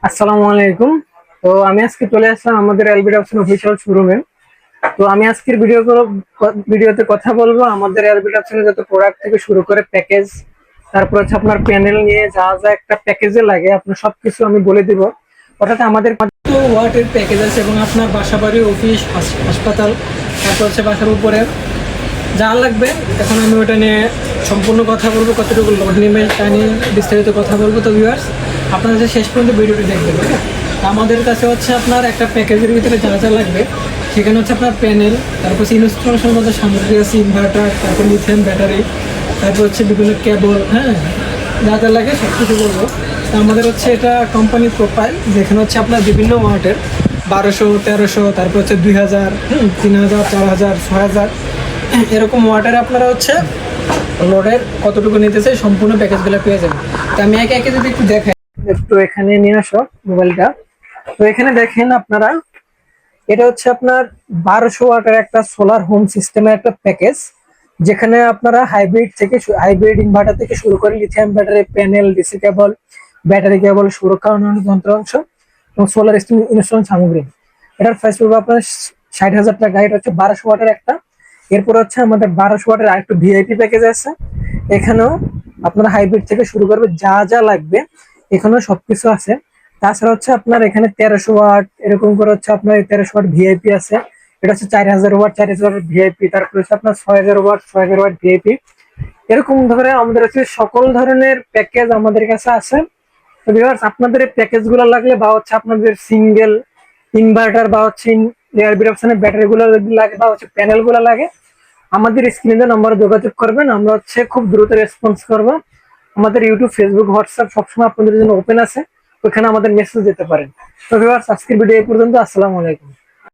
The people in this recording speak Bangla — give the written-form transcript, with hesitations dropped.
আসসালামু আলাইকুম। তো আমি আজকে চলে আসলাম আমাদের এলবিডি অপশন অফিসিয়াল শোরুমে। তো আমি আজকের ভিডিওতে কথা বলবো আমাদের এলবিডি অপশনের যত প্রোডাক্ট থেকে শুরু করে প্যাকেজ, তারপর হচ্ছে আপনার প্যানেল নিয়ে যা যা একটা প্যাকেজে লাগে আপনার সবকিছু আমি বলে দিব। অর্থাৎ আমাদের কত ওয়াটের প্যাকেজ আছে এবং আপনার বাসা বাড়ি, অফিস, হাসপাতাল, তারপর হচ্ছে বাসার উপরে যা লাগবে। এখন আমি ওটা নিয়ে সম্পূর্ণ কথা বলবো, কতটুকু লোড নেবে তা নিয়ে বিস্তারিত কথা বলবো। তো ভিউয়ার্স, আপনারা যে শেষ পর্যন্ত ভিডিওটি দেখবেন, ওকে? আমাদের কাছে হচ্ছে আপনার একটা প্যাকেজের ভিতরে যা যা লাগবে সেখানে হচ্ছে আপনার প্যানেল, তারপর হচ্ছে ইনস্টলেশনের মধ্যে সামগ্রী আছে, ইনভার্টার, তারপর লিথিয়াম ব্যাটারি, তারপর হচ্ছে বিভিন্ন কেবল, হ্যাঁ, যা যা লাগে সব কিছু বলবো। তো আমাদের হচ্ছে এটা কোম্পানির প্রোফাইল, যেখানে হচ্ছে আপনার বিভিন্ন ওয়াটের 1200, 1300, তারপর হচ্ছে 2000, 3000, 4000, 6000 এরকম ওয়াটারে আপনারা হচ্ছে লোডের কতটুকু নিতে চাই সম্পূর্ণ প্যাকেজগুলো পেয়ে যাবেন। তো আমি একে একে যদি একটু দেখাই, একটু এখানে নিয়ে আসো মোবাইলটা। তো এখানে দেখেন আপনারা, এটা হচ্ছে আপনার 1200 ওয়াটের একটা সোলার হোম সিস্টেমের একটা প্যাকেজ, যেখানে আপনারা হাইব্রিড ইনভার্টার থেকে শুরু করে লিথিয়াম ব্যাটারি, প্যানেল, ডিসি কেবল, ব্যাটারি কেবল, সুরক্ষা অন্যান্য যন্ত্রাংশ এবং সোলার ইনস্টলেশন সামগ্রী। এটার প্রাইস পড়বে আপনার 60,000 টাকা। এটা হচ্ছে 1200 ওয়াটের একটা। এরপর হচ্ছে আমাদের 1200 ওয়াটের আরেকটু ভিআইপি প্যাকেজ আছে। এখানেও আপনারা হাইব্রিড থেকে শুরু করবে যা যা লাগবে, এখানেও সবকিছু আছে। তাছাড়া হচ্ছে আপনার এখানে 1300 ওয়াট এরকম করে হচ্ছে আপনার 1300 ওয়াট ভিআইপি আছে। এটা হচ্ছে 4000 ওয়াট, 4000 ওয়াট ভিআইপি। তারপর হচ্ছে আপনার 6000 ওয়াট, 6000 ওয়াট ভিআইপি। এরকম ধরে আমাদের হচ্ছে সকল ধরনের প্যাকেজ আমাদের কাছে আছে। তো ভিউয়ার্স, আপনাদের এই প্যাকেজ গুলো লাগলে বা হচ্ছে আপনাদের সিঙ্গেল ইনভার্টার বা হচ্ছে এয়ারবিড অপশনের ব্যাটারি গুলো যদি লাগে বা হচ্ছে প্যানেল গুলো লাগে, আমাদের স্ক্রিনে নাম্বারে যোগাযোগ করবেন। আমরা হচ্ছে খুব দ্রুত রেসপন্স করব। আমাদের ইউটিউব, ফেসবুক, হোয়াটসঅ্যাপ সবসময় আপনাদের জন্য ওপেন আছে, ওখানে আমাদের মেসেজ দিতে পারেন। তো ভিউয়ার্স, আজকের ভিডিও এই পর্যন্ত। আসসালামু আলাইকুম।